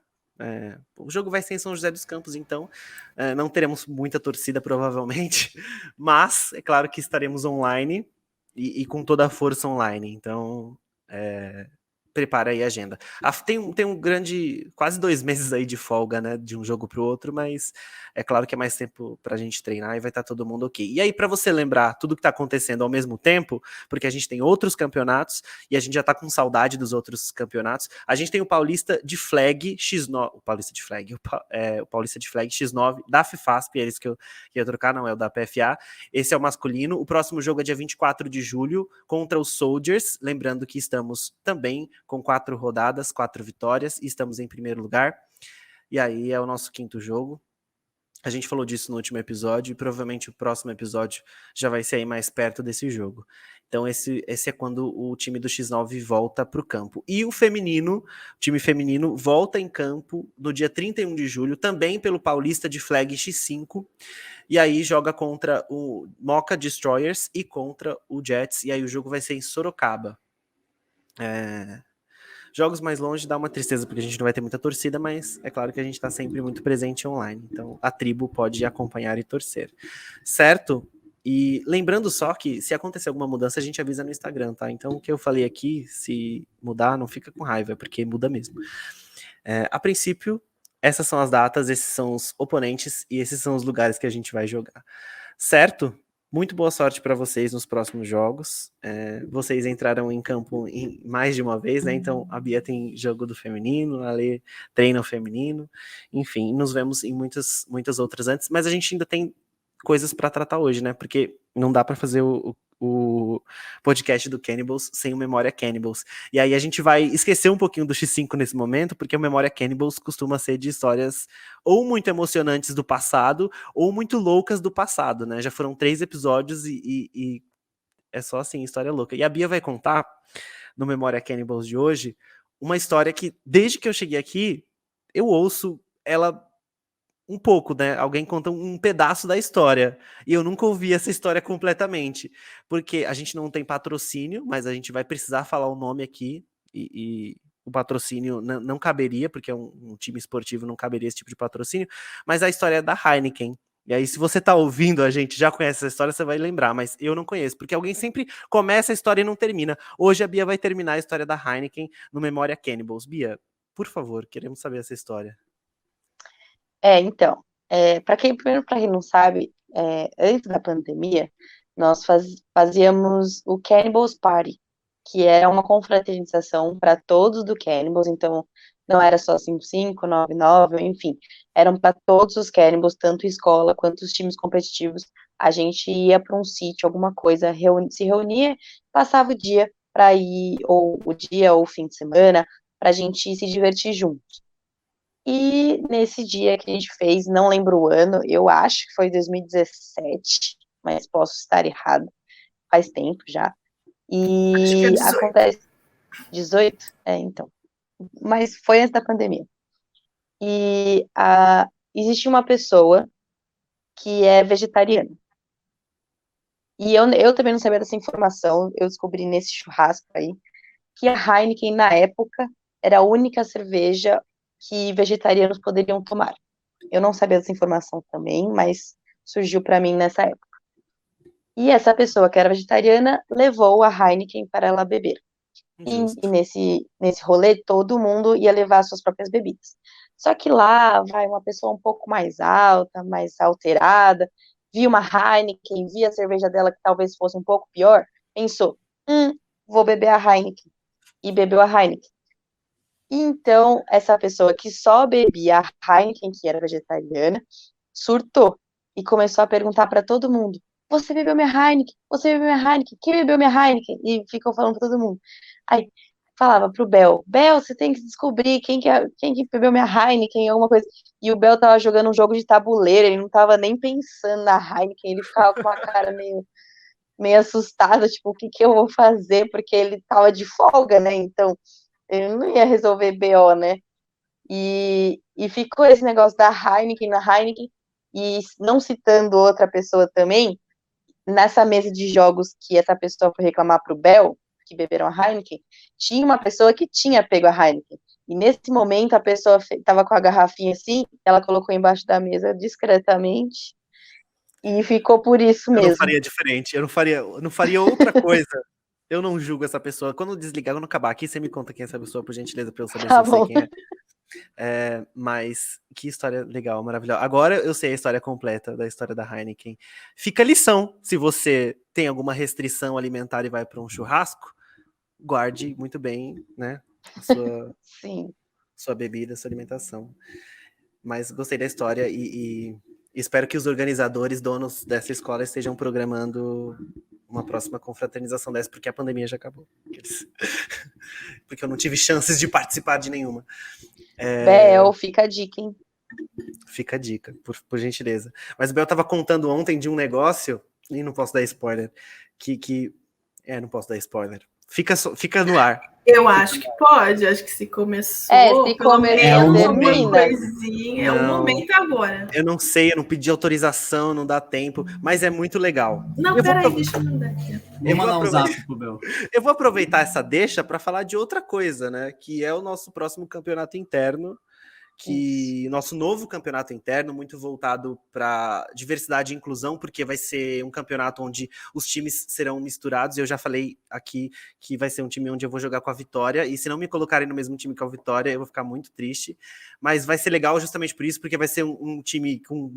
O jogo vai ser em São José dos Campos, então não teremos muita torcida provavelmente, mas é claro que estaremos online e com toda a força online, então prepara aí a agenda. Tem um grande, quase 2 meses aí de folga, né, de um jogo pro outro, mas é claro que é mais tempo pra gente treinar e vai estar todo mundo ok. E aí, pra você lembrar tudo que tá acontecendo ao mesmo tempo, porque a gente tem outros campeonatos e a gente já tá com saudade dos outros campeonatos, a gente tem o Paulista de Flag X9, o Paulista de Flag X9 da FIFASP, é esse que eu ia trocar, não é o da PFA, esse é o masculino, o próximo jogo é dia 24 de julho contra os Soldiers, lembrando que estamos também com 4 rodadas, 4 vitórias, e estamos em primeiro lugar. E aí é o nosso 5º jogo. A gente falou disso no último episódio e provavelmente o próximo episódio já vai ser aí mais perto desse jogo. Então esse é quando o time do X9 volta para o campo. E o time feminino volta em campo no dia 31 de julho, também pelo Paulista de Flag X5, e aí joga contra o Mocha Destroyers e contra o Jets, e aí o jogo vai ser em Sorocaba. Jogos mais longe dá uma tristeza, porque a gente não vai ter muita torcida, mas é claro que a gente está sempre muito presente online. Então a tribo pode acompanhar e torcer. Certo? E lembrando só que se acontecer alguma mudança, a gente avisa no Instagram, tá? Então o que eu falei aqui, se mudar, não fica com raiva, porque muda mesmo. A princípio, essas são as datas, esses são os oponentes e esses são os lugares que a gente vai jogar. Certo? Muito boa sorte para vocês nos próximos jogos. Vocês entraram em campo mais de uma vez, né? Então a Bia tem jogo do feminino, a Lê treina o feminino. Enfim, nos vemos em muitas outras antes, mas a gente ainda tem coisas para tratar hoje, né? Porque não dá para fazer o o podcast do Cannibals sem o Memória Cannibals. E aí a gente vai esquecer um pouquinho do X5 nesse momento, porque o Memória Cannibals costuma ser de histórias ou muito emocionantes do passado, ou muito loucas do passado, né? Já foram 3 episódios e é só assim, história louca. E a Bia vai contar, no Memória Cannibals de hoje, uma história que, desde que eu cheguei aqui, eu ouço ela um pouco, né? Alguém conta um pedaço da história. E eu nunca ouvi essa história completamente. Porque a gente não tem patrocínio, mas a gente vai precisar falar o nome aqui. E o patrocínio não caberia, porque é um time esportivo, não caberia esse tipo de patrocínio. Mas a história é da Heineken. E aí, se você tá ouvindo a gente, já conhece essa história, você vai lembrar. Mas eu não conheço, porque alguém sempre começa a história e não termina. Hoje a Bia vai terminar a história da Heineken no Memória Cannibals. Bia, por favor, queremos saber essa história. Então, primeiro para quem não sabe, antes da pandemia, nós fazíamos o Cannibals Party, que era uma confraternização para todos do Cannibals, então não era só 55, 99, enfim, eram para todos os Cannibals, tanto escola quanto os times competitivos. A gente ia para um sítio, alguma coisa, se reunia, passava o dia para ir, ou o dia ou o fim de semana, para a gente se divertir juntos. E nesse dia que a gente fez, não lembro o ano, eu acho que foi 2017, mas posso estar errado, faz tempo já. Acho que é E 18. acontece 18? Então. Mas foi antes da pandemia. E existe uma pessoa que é vegetariana. E eu também não sabia dessa informação, eu descobri nesse churrasco aí, que a Heineken, na época, era a única cerveja que vegetarianos poderiam tomar. Eu não sabia dessa informação também, mas surgiu para mim nessa época. E essa pessoa que era vegetariana levou a Heineken para ela beber. E nesse rolê, todo mundo ia levar suas próprias bebidas. Só que lá vai uma pessoa um pouco mais alta, mais alterada, viu uma Heineken, via a cerveja dela que talvez fosse um pouco pior, pensou, vou beber a Heineken. E bebeu a Heineken. Então, essa pessoa que só bebia a Heineken, que era vegetariana, surtou e começou a perguntar para todo mundo: você bebeu minha Heineken? Você bebeu minha Heineken? Quem bebeu minha Heineken? E ficou falando para todo mundo. Aí falava pro Bel: Bel, você tem que descobrir quem que bebeu minha Heineken, alguma coisa. E o Bel tava jogando um jogo de tabuleiro, ele não tava nem pensando na Heineken, ele ficava com uma cara meio assustado, tipo, o que eu vou fazer? Porque ele tava de folga, né? Então, ele não ia resolver BO, né? E ficou esse negócio da Heineken, na Heineken, e não citando outra pessoa também, nessa mesa de jogos que essa pessoa foi reclamar pro Bel, que beberam a Heineken, tinha uma pessoa que tinha pego a Heineken. E nesse momento a pessoa tava com a garrafinha assim, ela colocou embaixo da mesa discretamente, e ficou por isso mesmo. Eu não faria diferente, eu não faria outra coisa. Eu não julgo essa pessoa. Quando desligar, quando acabar aqui, você me conta quem é essa pessoa, por gentileza, pra eu saber se eu sei quem é. Mas que história legal, maravilhosa. Agora eu sei a história completa da história da Heineken. Fica a lição, se você tem alguma restrição alimentar e vai para um churrasco, guarde muito bem, né, Sim. sua bebida, sua alimentação. Mas gostei da história e espero que os organizadores, donos dessa escola, estejam programando uma próxima confraternização dessa, porque a pandemia já acabou. Porque eu não tive chances de participar de nenhuma. Bel, fica a dica, hein? Fica a dica, por gentileza. Mas o Bel tava contando ontem de um negócio, e não posso dar spoiler, não posso dar spoiler. Fica no ar. Eu acho que pode, acho que se começou, se pelo menos termina. uma coisinha, é o momento agora. Eu não sei, eu não pedi autorização, não dá tempo, mas é muito legal. Não, peraí, deixa eu mandar aqui. Vou mandar um zap pro Bel. Eu vou aproveitar essa deixa para falar de outra coisa, né? Que é o nosso próximo campeonato interno, que nosso novo campeonato interno, muito voltado para diversidade e inclusão, porque vai ser um campeonato onde os times serão misturados. Eu já falei aqui que vai ser um time onde eu vou jogar com a Vitória, e se não me colocarem no mesmo time que a Vitória, eu vou ficar muito triste. Mas vai ser legal justamente por isso, porque vai ser um time com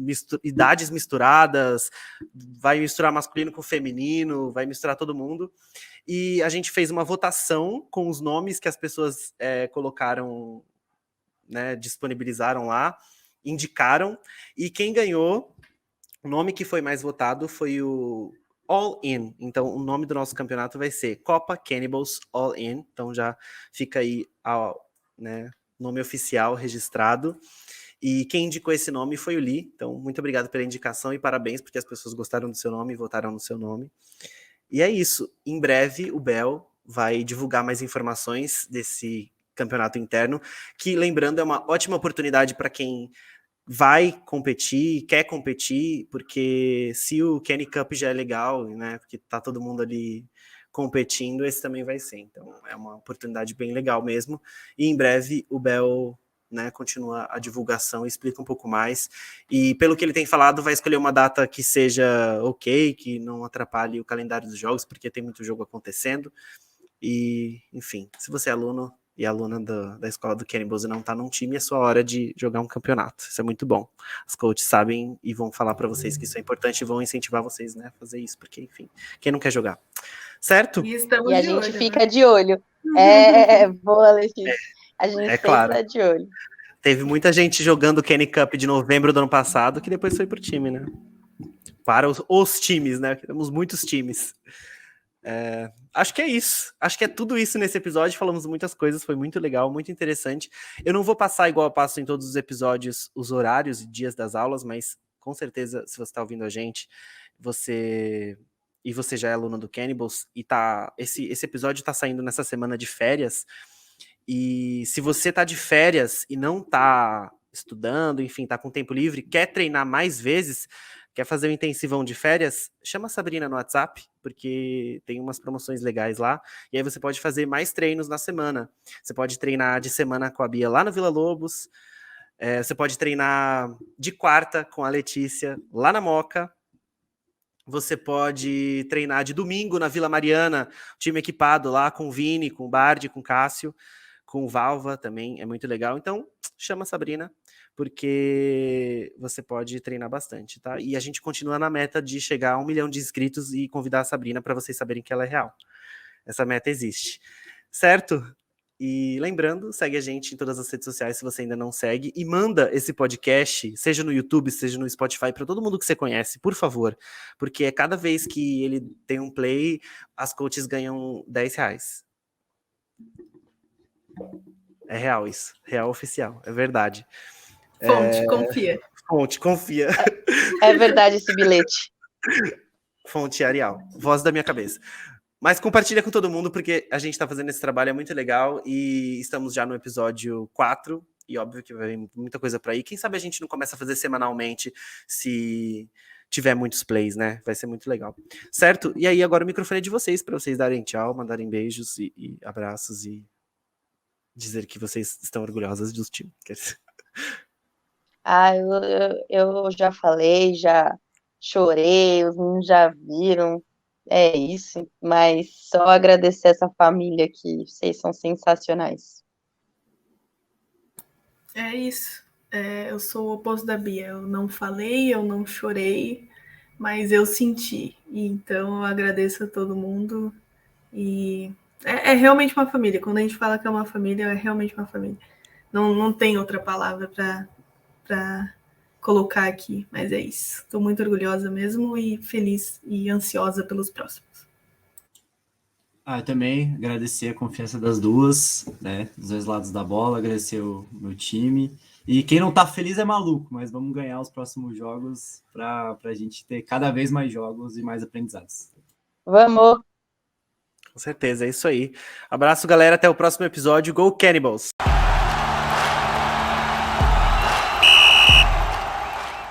idades misturadas, vai misturar masculino com feminino, vai misturar todo mundo. E a gente fez uma votação com os nomes que as pessoas colocaram, né, disponibilizaram lá, indicaram, e quem ganhou, o nome que foi mais votado foi o All In. Então, o nome do nosso campeonato vai ser Copa Cannibals All In. Então, já fica aí né, nome oficial registrado. E quem indicou esse nome foi o Lee. Então, muito obrigado pela indicação e parabéns, porque as pessoas gostaram do seu nome e votaram no seu nome. E é isso. Em breve, o Bel vai divulgar mais informações desse campeonato interno, que, lembrando, é uma ótima oportunidade para quem vai competir, quer competir, porque se o Kenny Cup já é legal, né, porque tá todo mundo ali competindo, esse também vai ser. Então, é uma oportunidade bem legal mesmo. E em breve, o Bel, né, continua a divulgação, explica um pouco mais. E pelo que ele tem falado, vai escolher uma data que seja ok, que não atrapalhe o calendário dos jogos, porque tem muito jogo acontecendo. E, enfim, se você é aluno e aluna da escola do Cannibals e não tá num time, é sua hora de jogar um campeonato. Isso é muito bom. Os coaches sabem e vão falar para vocês que isso é importante e vão incentivar vocês, né, a fazer isso, porque, enfim, quem não quer jogar? Certo? E estamos E a de gente olho, fica né? de olho. Boa, Letícia. A gente sempre claro. tá de olho. Teve muita gente jogando o Kenny Cup de novembro do ano passado que depois foi pro time, né? Para os times, né? Temos muitos times. Acho que é isso. Acho que é tudo isso nesse episódio. Falamos muitas coisas, foi muito legal, muito interessante. Eu não vou passar igual eu passo em todos os episódios os horários e dias das aulas, mas com certeza, se você está ouvindo a gente, você já é aluno do Cannibals e esse episódio está saindo nessa semana de férias. E se você tá de férias e não tá estudando, enfim, tá com tempo livre, quer treinar mais vezes, quer fazer um intensivão de férias, chama a Sabrina no WhatsApp, porque tem umas promoções legais lá, e aí você pode fazer mais treinos na semana. Você pode treinar de semana com a Bia lá no Vila Lobos, você pode treinar de quarta com a Letícia lá na Moca, você pode treinar de domingo na Vila Mariana, time equipado lá com o Vini, com o Bardi, com o Cássio, com o Valva também, é muito legal. Então, chama a Sabrina, porque você pode treinar bastante, tá? E a gente continua na meta de chegar a 1 milhão de inscritos e convidar a Sabrina para vocês saberem que ela é real. Essa meta existe, certo? E lembrando, segue a gente em todas as redes sociais se você ainda não segue e manda esse podcast, seja no YouTube, seja no Spotify, para todo mundo que você conhece, por favor, porque cada vez que ele tem um play, as coaches ganham R$10. É real isso, real oficial, é verdade. Fonte, confia. Fonte, confia. É verdade esse bilhete. Fonte Arial, voz da minha cabeça. Mas compartilha com todo mundo, porque a gente tá fazendo esse trabalho, é muito legal, e estamos já no episódio 4, e óbvio que vai vir muita coisa pra aí. Quem sabe a gente não começa a fazer semanalmente, se tiver muitos plays, né? Vai ser muito legal. Certo? E aí agora o microfone é de vocês, pra vocês darem tchau, mandarem beijos e abraços, e dizer que vocês estão orgulhosas dos times. Eu já falei, já chorei, os meninos já viram, é isso, mas só agradecer essa família aqui, vocês são sensacionais. É isso. Eu sou o oposto da Bia. Eu não falei, eu não chorei, mas eu senti. E então eu agradeço a todo mundo. E é realmente uma família. Quando a gente fala que é uma família, é realmente uma família. Não tem outra palavra para colocar aqui, mas é isso. Estou muito orgulhosa mesmo e feliz e ansiosa pelos próximos. Eu também agradecer a confiança das duas, né, dos dois lados da bola, agradecer o meu time. E quem não tá feliz é maluco, mas vamos ganhar os próximos jogos para a gente ter cada vez mais jogos e mais aprendizados. Vamos! Com certeza, é isso aí. Abraço, galera, até o próximo episódio. Go Cannibals!